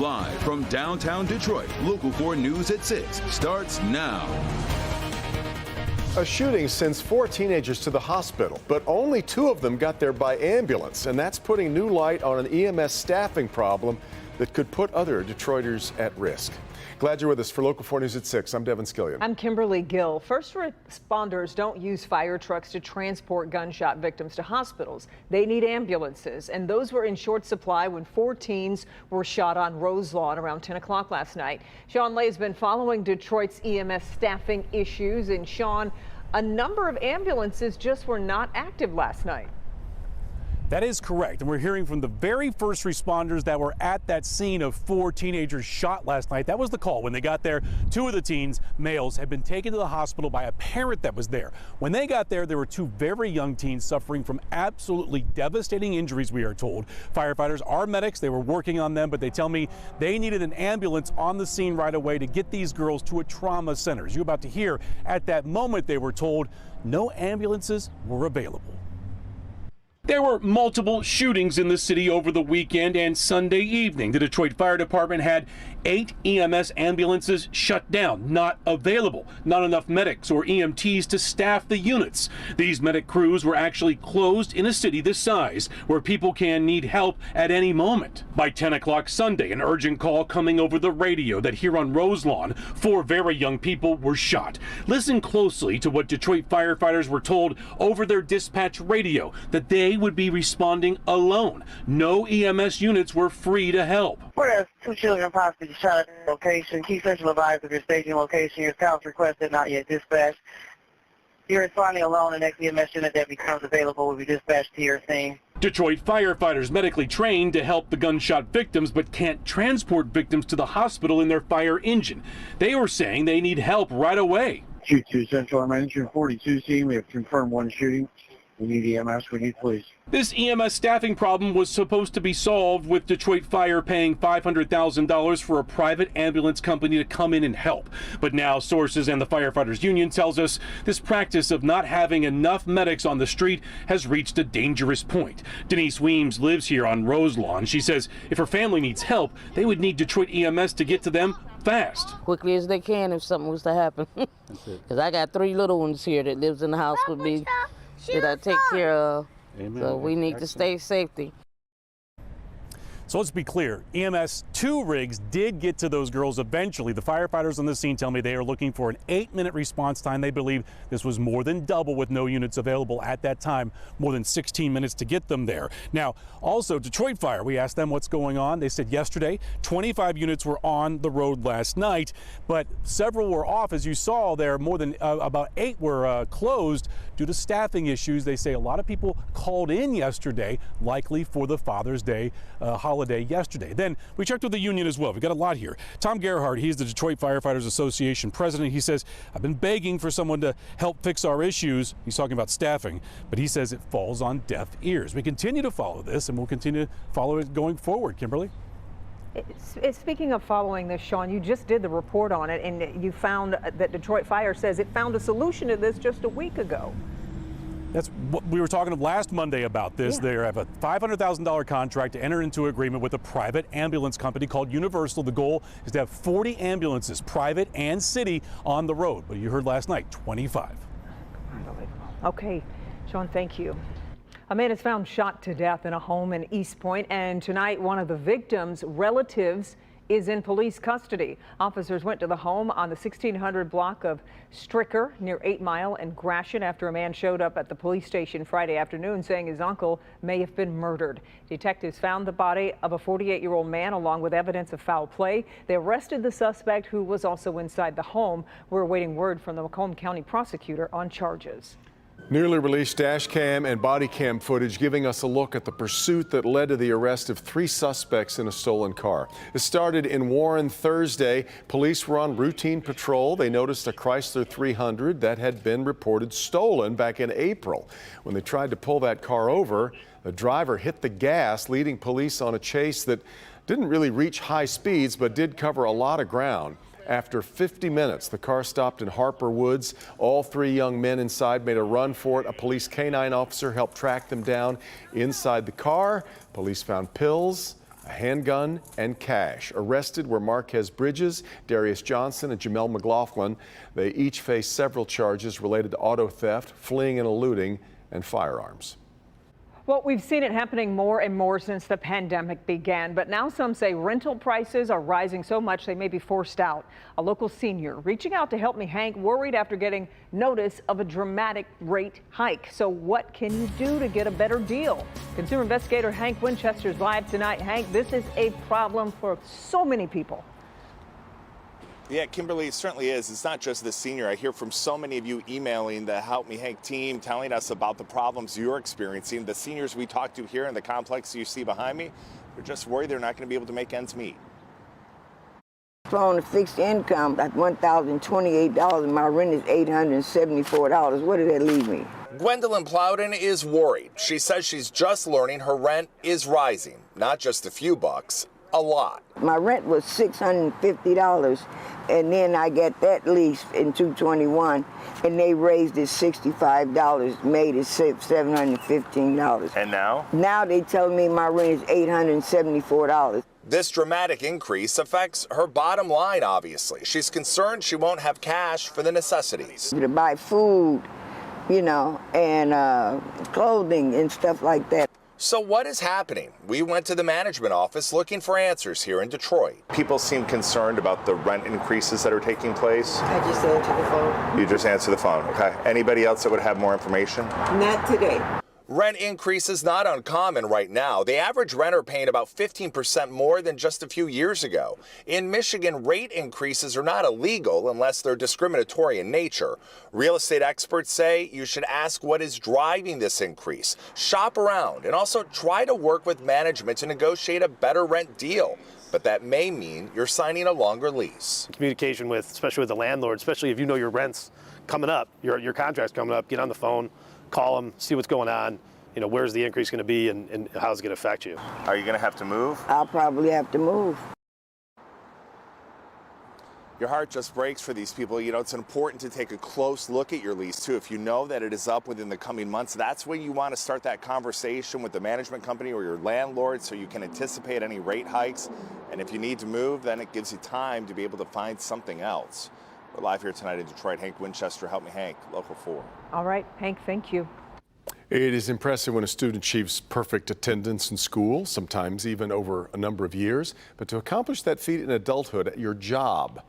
Live from downtown Detroit, Local 4 News at 6 starts now. A shooting sends 4 teenagers to the hospital, but only 2 of them got there by ambulance, and that's putting new light on an EMS staffing problem that could put other Detroiters at risk. Glad you're with us for Local 4 News at 6. I'm Devin Skillian. I'm Kimberly Gill. First responders don't use fire trucks to transport gunshot victims to hospitals. They need ambulances, and those were in short supply when 4 teens were shot on Rose Lawn around 10 o'clock last night. Sean Lay has been following Detroit's EMS staffing issues, and Sean, a number of ambulances just were not active last night. That is correct, and we're hearing from the very first responders that were at that scene of 4 teenagers shot last night. That was the call. When they got there, 2 of the teens, males, had been taken to the hospital by a parent that was there. When they got there, there were 2 very young teens suffering from absolutely devastating injuries, we are told. Firefighters are medics. They were working on them, but they tell me they needed an ambulance on the scene right away to get these girls to a trauma center. As you're about to hear, at that moment, they were told no ambulances were available. There were multiple shootings in the city over the weekend and Sunday evening. The Detroit Fire Department had 8 EMS ambulances shut down, not available. Not enough medics or EMTs to staff the units. These medic crews were actually closed in a city this size, where people can need help at any moment. By 10 o'clock Sunday, an urgent call coming over the radio that here on Rose Lawn, 4 very young people were shot. Listen closely to what Detroit firefighters were told over their dispatch radio, that they would be responding alone. No EMS units were free to help. Whereas 2 children possibly shot at the location. Keep central advised of your staging location. Your scouts requested, not yet dispatched. You're responding alone. The next EMS unit that becomes available will be dispatched to your scene. Detroit firefighters medically trained to help the gunshot victims, but can't transport victims to the hospital in their fire engine. They were saying they need help right away. Q2 Central, our manager 42 team. We have confirmed 1 shooting. We need EMS, we need police. This EMS staffing problem was supposed to be solved with Detroit Fire paying $500,000 for a private ambulance company to come in and help. But now sources and the firefighters union tells us this practice of not having enough medics on the street has reached a dangerous point. Denise Weems lives here on Rose Lawn. She says if her family needs help, they would need Detroit EMS to get to them fast. Quickly as they can if something was to happen. Because I got 3 little ones here that lives in the house with me that I take care of. Amen. So we need to stay safety. So let's be clear, EMS 2 rigs did get to those girls eventually. The firefighters on the scene tell me they are looking for an 8-minute response time. They believe this was more than double with no units available at that time, more than 16 minutes to get them there. Now, also Detroit Fire, we asked them what's going on. They said yesterday 25 units were on the road last night, but several were off. As you saw there, more than about 8 were closed due to staffing issues. They say a lot of people called in yesterday, likely for the Father's Day holiday yesterday. Then we checked with the union as well. We've got a lot here. Tom Gerhardt, he's the Detroit Firefighters Association president. He says, I've been begging for someone to help fix our issues. He's talking about staffing, but he says it falls on deaf ears. We continue to follow this, and we'll continue to follow it going forward. Kimberly? Speaking of following this, Sean, you just did the report on it, and you found that Detroit Fire says it found a solution to this just a week ago. That's what we were talking last Monday about this. Yeah. They have a $500,000 contract to enter into agreement with a private ambulance company called Universal. The goal is to have 40 ambulances, private and city, on the road. But you heard last night, 25. Unbelievable. Okay, Sean, thank you. A man is found shot to death in a home in East Point, and tonight one of the victims' relatives is in police custody. Officers went to the home on the 1600 block of Stricker near 8 Mile and Gratiot after a man showed up at the police station Friday afternoon saying his uncle may have been murdered. Detectives found the body of a 48-year-old man along with evidence of foul play. They arrested the suspect, who was also inside the home. We're awaiting word from the Macomb County prosecutor on charges. Newly released dash cam and body cam footage giving us a look at the pursuit that led to the arrest of 3 suspects in a stolen car. It started in Warren Thursday. Police were on routine patrol. They noticed a Chrysler 300 that had been reported stolen back in April. When they tried to pull that car over, the driver hit the gas, leading police on a chase that didn't really reach high speeds but did cover a lot of ground. After 50 minutes, the car stopped in Harper Woods. All 3 young men inside made a run for it. A police canine officer helped track them down inside the car. Police found pills, a handgun, and cash. Arrested were Marquez Bridges, Darius Johnson, and Jamel McLaughlin. They each face several charges related to auto theft, fleeing and eluding, and firearms. Well, we've seen it happening more and more since the pandemic began, but now some say rental prices are rising so much they may be forced out. A local senior reaching out to Help Me Hank, worried after getting notice of a dramatic rate hike. So what can you do to get a better deal? Consumer investigator Hank Winchester's live tonight. Hank, this is a problem for so many people. Yeah, Kimberly, it certainly is. It's not just the senior. I hear from so many of you emailing the Help Me Hank team, telling us about the problems you're experiencing. The seniors we talked to here in the complex you see behind me, they're just worried they're not going to be able to make ends meet. On a fixed income at $1,028, my rent is $874. What did that leave me? Gwendolyn Plowden is worried. She says she's just learning her rent is rising, not just a few bucks, a lot. My rent was $650, and then I got that lease in 221, and they raised it $65, made it $715. And now? Now they tell me my rent is $874. This dramatic increase affects her bottom line, obviously. She's concerned she won't have cash for the necessities. To buy food, you know, and clothing and stuff like that. So what is happening? We went to the management office looking for answers here in Detroit. People seem concerned about the rent increases that are taking place. I just answered the phone. You just answer the phone, okay. Anybody else that would have more information? Not today. Rent increases not uncommon right now. The average renter paying about 15% more than just a few years ago. In Michigan, rate increases are not illegal unless they're discriminatory in nature. Real estate experts say you should ask what is driving this increase, shop around, and also try to work with management to negotiate a better rent deal. But that may mean you're signing a longer lease. Communication with, especially with the landlord, especially if you know your rent's coming up, your contract's coming up, get on the phone, call them, see what's going on, you know, where's the increase going to be and how's it going to affect you. Are you going to have to move? I'll probably have to move. Your heart just breaks for these people. You know, it's important to take a close look at your lease, too. If you know that it is up within the coming months, that's when you want to start that conversation with the management company or your landlord so you can anticipate any rate hikes. And if you need to move, then it gives you time to be able to find something else. We're live here tonight in Detroit. Hank Winchester, Help Me Hank, Local 4. All right, Hank, thank you. It is impressive when a student achieves perfect attendance in school, sometimes even over a number of years. But to accomplish that feat in adulthood at your job,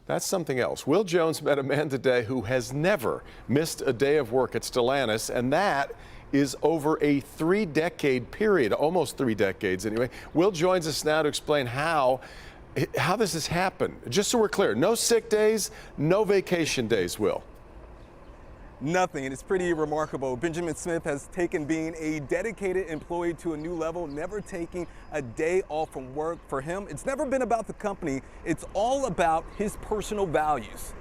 that's something else. Will Jones met a man today who has never missed a day of work at Stellantis, and that is over a 3-decade period, almost 3 decades anyway. Will joins us now to explain how this has happened. Just so we're clear, no sick days, no vacation days, Will. Nothing, and it's pretty remarkable. Benjamin Smith has taken being a dedicated employee to a new level, never taking a day off from work. For him, it's never been about the company, it's all about his personal values.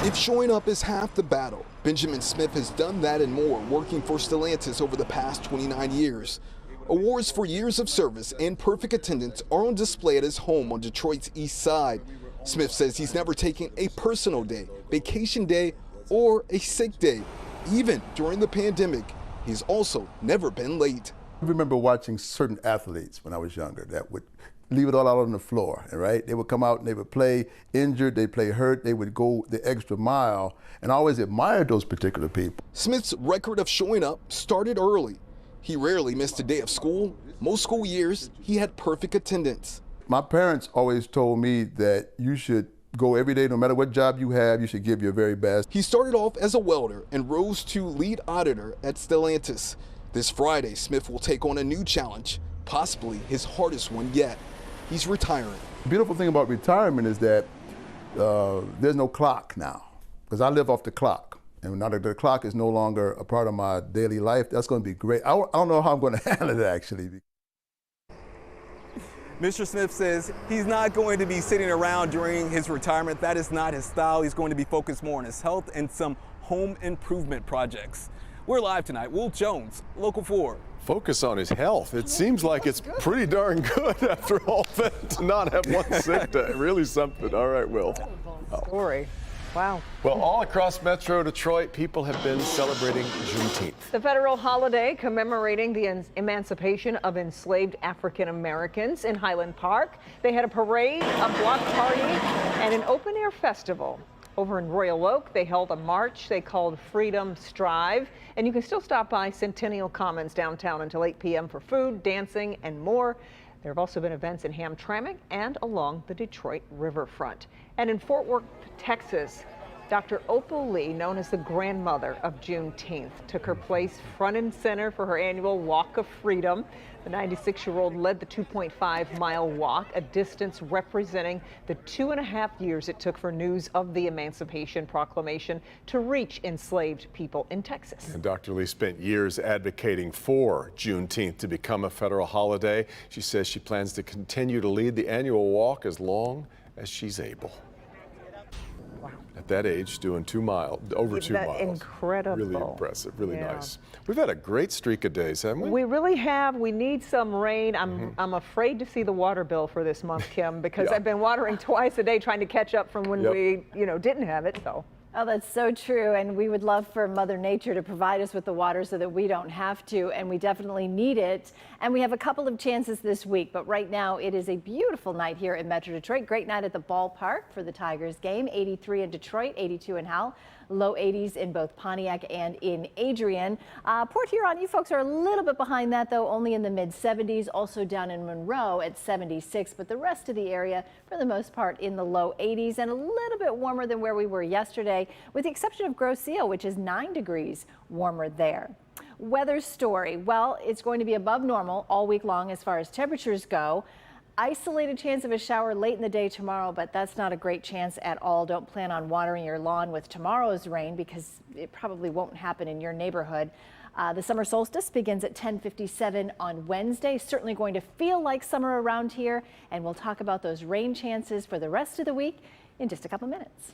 If showing up is half the battle, Benjamin Smith has done that and more, working for Stellantis over the past 29 years. Awards for years of service and perfect attendance are on display at his home on Detroit's east side. Smith says he's never taken a personal day, vacation day, or a sick day. Even during the pandemic, he's also never been late. I remember watching certain athletes when I was younger that would leave it all out on the floor, right? They would come out and they would play injured, they'd play hurt, they would go the extra mile, and I always admired those particular people. Smith's record of showing up started early. He rarely missed a day of school. Most school years, he had perfect attendance. My parents always told me that you should go every day, no matter what job you have, you should give your very best. He started off as a welder and rose to lead auditor at Stellantis. This Friday, Smith will take on a new challenge, possibly his hardest one yet. He's retiring. The beautiful thing about retirement is that there's no clock now, because I live off the clock. And now that the clock is no longer a part of my daily life, that's going to be great. I don't know how I'm going to handle it, actually. Mr. Smith says he's not going to be sitting around during his retirement. That is not his style. He's going to be focused more on his health and some home improvement projects. We're live tonight. Will Jones, Local 4. Focus on his health. It seems like it's pretty darn good after all that to not have one sick day. Really something. All right, Will. Story. Wow. Well, all across Metro Detroit, people have been celebrating Juneteenth. The federal holiday commemorating the emancipation of enslaved African Americans. In Highland Park, they had a parade, a block party, and an open-air festival. Over in Royal Oak, they held a march they called Freedom Strive. And you can still stop by Centennial Commons downtown until 8 p.m. for food, dancing, and more. There have also been events in Hamtramck and along the Detroit riverfront. And in Fort Worth, Texas, Dr. Opal Lee, known as the grandmother of Juneteenth, took her place front and center for her annual Walk of Freedom. The 96-year-old led the 2.5-mile walk, a distance representing the 2.5 years it took for news of the Emancipation Proclamation to reach enslaved people in Texas. And Dr. Lee spent years advocating for Juneteenth to become a federal holiday. She says she plans to continue to lead the annual walk as long as she's able. At that age, doing over 2 miles. Incredible. Really impressive, really nice. We've had a great streak of days, haven't we? We really have. We need some rain. I'm afraid to see the water bill for this month, Kim, because I've been watering twice a day trying to catch up from when we, didn't have it. So. Oh, that's so true. And we would love for Mother Nature to provide us with the water so that we don't have to. And we definitely need it. And we have a couple of chances this week. But right now, it is a beautiful night here in Metro Detroit. Great night at the ballpark for the Tigers game. 83 in Detroit, 82 in Howell. Low 80s in both Pontiac and in Adrian. Port Huron, you folks are a little bit behind that, though, only in the mid 70s. Also down in Monroe at 76. But the rest of the area, for the most part, in the low 80s and a little bit warmer than where we were yesterday, with the exception of Grosse Ile, which is 9 degrees warmer there. Weather story. Well, it's going to be above normal all week long as far as temperatures go. Isolated chance of a shower late in the day tomorrow, but that's not a great chance at all. Don't plan on watering your lawn with tomorrow's rain because it probably won't happen in your neighborhood. The summer solstice begins at 10:57 on Wednesday. Certainly going to feel like summer around here, and we'll talk about those rain chances for the rest of the week in just a couple minutes.